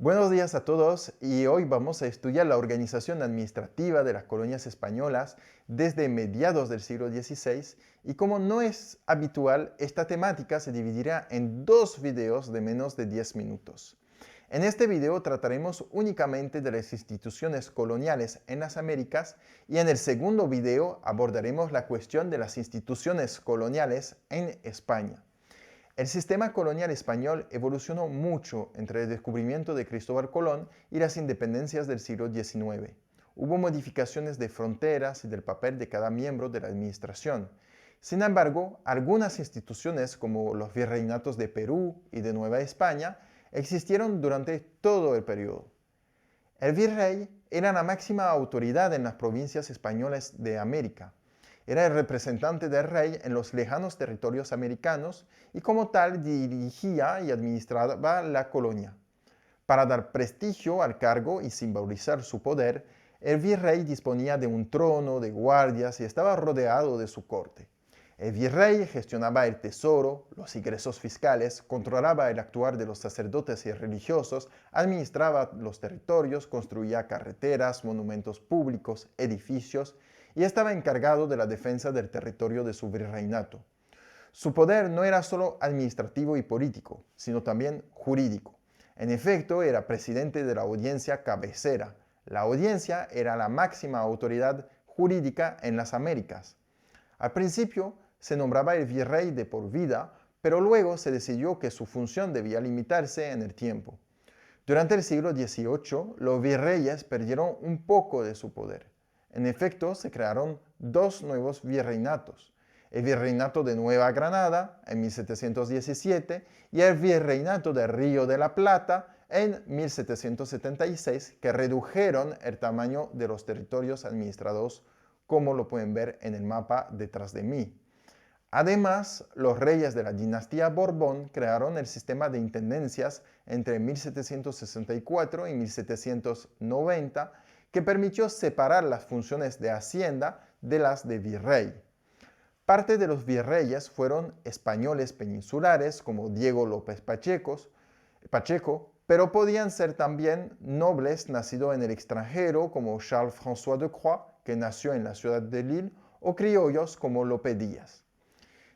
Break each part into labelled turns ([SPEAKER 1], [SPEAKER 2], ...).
[SPEAKER 1] Buenos días a todos y hoy vamos a estudiar la organización administrativa de las colonias españolas desde mediados del siglo XVI y como no es habitual, esta temática se dividirá en dos videos de menos de 10 minutos. En este video trataremos únicamente de las instituciones coloniales en las Américas y en el segundo video abordaremos la cuestión de las instituciones coloniales en España. El sistema colonial español evolucionó mucho entre el descubrimiento de Cristóbal Colón y las independencias del siglo XIX. Hubo modificaciones de fronteras y del papel de cada miembro de la administración. Sin embargo, algunas instituciones como los virreinatos de Perú y de Nueva España existieron durante todo el periodo. El virrey era la máxima autoridad en las provincias españolas de América. Era el representante del rey en los lejanos territorios americanos y como tal dirigía y administraba la colonia. Para dar prestigio al cargo y simbolizar su poder, el virrey disponía de un trono, de guardias y estaba rodeado de su corte. El virrey gestionaba el tesoro, los ingresos fiscales, controlaba el actuar de los sacerdotes y religiosos, administraba los territorios, construía carreteras, monumentos públicos, edificios y estaba encargado de la defensa del territorio de su virreinato. Su poder no era solo administrativo y político, sino también jurídico. En efecto, era presidente de la audiencia cabecera. La audiencia era la máxima autoridad jurídica en las Américas. Al principio se nombraba el virrey de por vida, pero luego se decidió que su función debía limitarse en el tiempo. Durante el siglo XVIII, los virreyes perdieron un poco de su poder. En efecto, se crearon dos nuevos virreinatos, el Virreinato de Nueva Granada en 1717 y el Virreinato del Río de la Plata en 1776, que redujeron el tamaño de los territorios administrados, como lo pueden ver en el mapa detrás de mí. Además, los reyes de la dinastía Borbón crearon el sistema de intendencias entre 1764 y 1790, que permitió separar las funciones de hacienda de las de virrey. Parte de los virreyes fueron españoles peninsulares como Diego López Pacheco, pero podían ser también nobles nacidos en el extranjero como Charles-François de Croix, que nació en la ciudad de Lille, o criollos como Lope Díaz.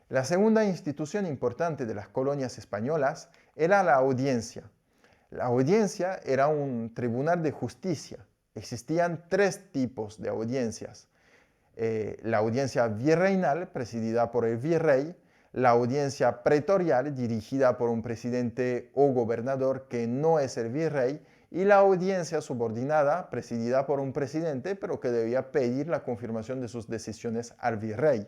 [SPEAKER 1] La segunda institución importante de las colonias españolas era la audiencia. La audiencia era un tribunal de justicia. Existían tres tipos de audiencias. La audiencia virreinal, presidida por el virrey, la audiencia pretorial, dirigida por un presidente o gobernador que no es el virrey, y la audiencia subordinada, presidida por un presidente, pero que debía pedir la confirmación de sus decisiones al virrey.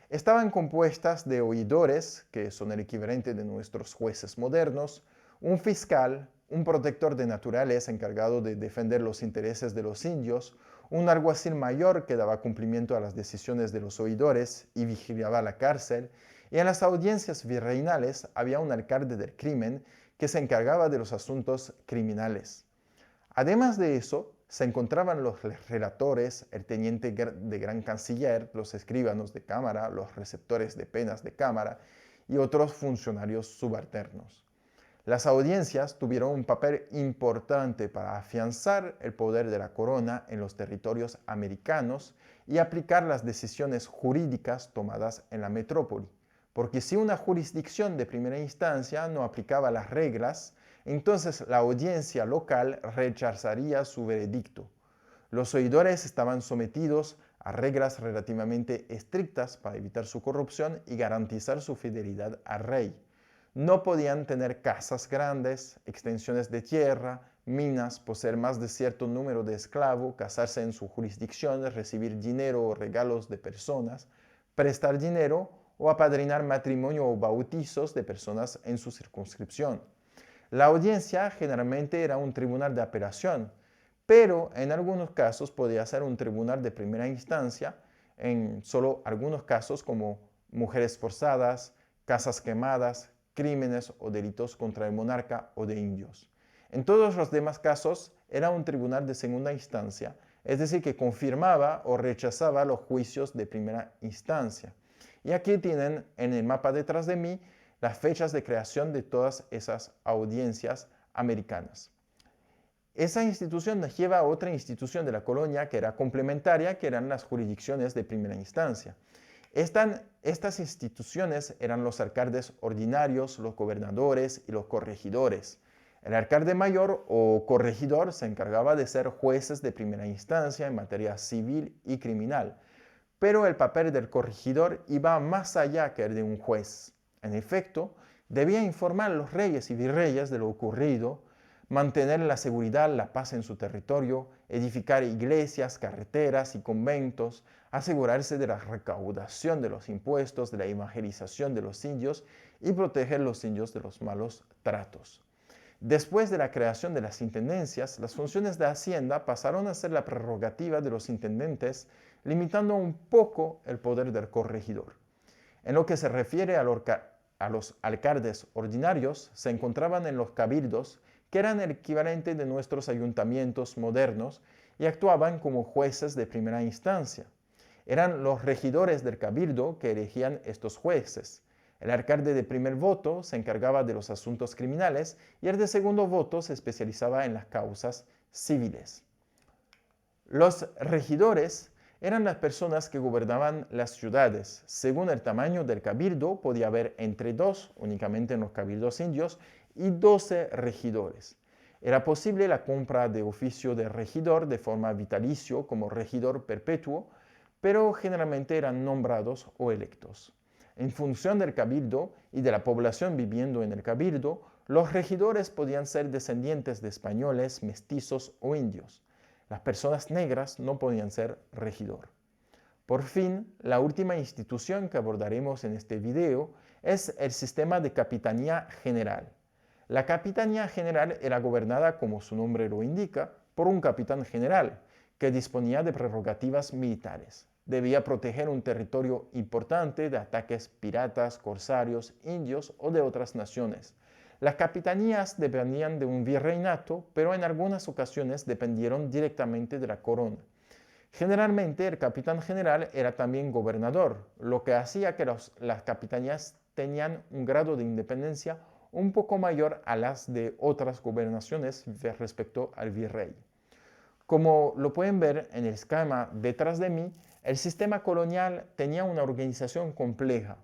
[SPEAKER 1] Estaban compuestas de oidores, que son el equivalente de nuestros jueces modernos, un fiscal, un protector de naturaleza encargado de defender los intereses de los indios, un alguacil mayor que daba cumplimiento a las decisiones de los oidores y vigilaba la cárcel, y en las audiencias virreinales había un alcalde del crimen que se encargaba de los asuntos criminales. Además de eso, se encontraban los relatores, el teniente de gran canciller, los escribanos de cámara, los receptores de penas de cámara y otros funcionarios subalternos. Las audiencias tuvieron un papel importante para afianzar el poder de la corona en los territorios americanos y aplicar las decisiones jurídicas tomadas en la metrópoli, porque si una jurisdicción de primera instancia no aplicaba las reglas, entonces la audiencia local rechazaría su veredicto. Los oidores estaban sometidos a reglas relativamente estrictas para evitar su corrupción y garantizar su fidelidad al rey. No podían tener casas grandes, extensiones de tierra, minas, poseer más de cierto número de esclavos, casarse en su jurisdicción, recibir dinero o regalos de personas, prestar dinero o apadrinar matrimonio o bautizos de personas en su circunscripción. La audiencia generalmente era un tribunal de apelación, pero en algunos casos podía ser un tribunal de primera instancia, en solo algunos casos como mujeres forzadas, casas quemadas, crímenes o delitos contra el monarca o de indios. En todos los demás casos era un tribunal de segunda instancia, es decir, que confirmaba o rechazaba los juicios de primera instancia. Y aquí tienen en el mapa detrás de mí las fechas de creación de todas esas audiencias americanas. Esa institución nos lleva a otra institución de la colonia que era complementaria, que eran las jurisdicciones de primera instancia. Estas instituciones eran los alcaldes ordinarios, los gobernadores y los corregidores. El alcalde mayor o corregidor se encargaba de ser jueces de primera instancia en materia civil y criminal, pero el papel del corregidor iba más allá que el de un juez. En efecto, debía informar a los reyes y virreyes de lo ocurrido, mantener la seguridad, la paz en su territorio, edificar iglesias, carreteras y conventos, asegurarse de la recaudación de los impuestos, de la evangelización de los indios y proteger a los indios de los malos tratos. Después de la creación de las intendencias, las funciones de Hacienda pasaron a ser la prerrogativa de los intendentes, limitando un poco el poder del corregidor. En lo que se refiere a los alcaldes ordinarios, se encontraban en los cabildos, que eran el equivalente de nuestros ayuntamientos modernos, y actuaban como jueces de primera instancia. Eran los regidores del cabildo que elegían estos jueces. El alcalde de primer voto se encargaba de los asuntos criminales y el de segundo voto se especializaba en las causas civiles. Los regidores eran las personas que gobernaban las ciudades. Según el tamaño del cabildo, podía haber entre 2, únicamente en los cabildos indios, y 12 regidores. Era posible la compra de oficio de regidor de forma vitalicio como regidor perpetuo, pero generalmente eran nombrados o electos. En función del cabildo y de la población viviendo en el cabildo, los regidores podían ser descendientes de españoles, mestizos o indios. Las personas negras no podían ser regidor. Por fin, la última institución que abordaremos en este video es el sistema de capitanía general. La capitanía general era gobernada, como su nombre lo indica, por un capitán general, que disponía de prerrogativas militares. Debía proteger un territorio importante de ataques piratas, corsarios, indios o de otras naciones. Las capitanías dependían de un virreinato, pero en algunas ocasiones dependieron directamente de la corona. Generalmente el capitán general era también gobernador, lo que hacía que las capitanías tenían un grado de independencia un poco mayor a las de otras gobernaciones respecto al virrey. Como lo pueden ver en el esquema detrás de mí, el sistema colonial tenía una organización compleja.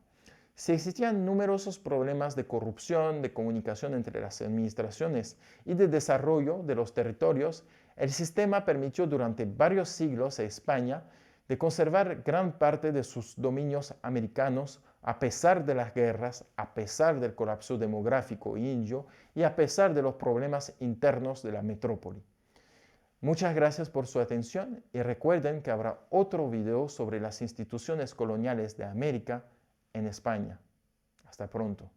[SPEAKER 1] Si existían numerosos problemas de corrupción, de comunicación entre las administraciones y de desarrollo de los territorios, el sistema permitió durante varios siglos a España de conservar gran parte de sus dominios americanos a pesar de las guerras, a pesar del colapso demográfico indio y a pesar de los problemas internos de la metrópoli. Muchas gracias por su atención y recuerden que habrá otro video sobre las instituciones coloniales de América en España. Hasta pronto.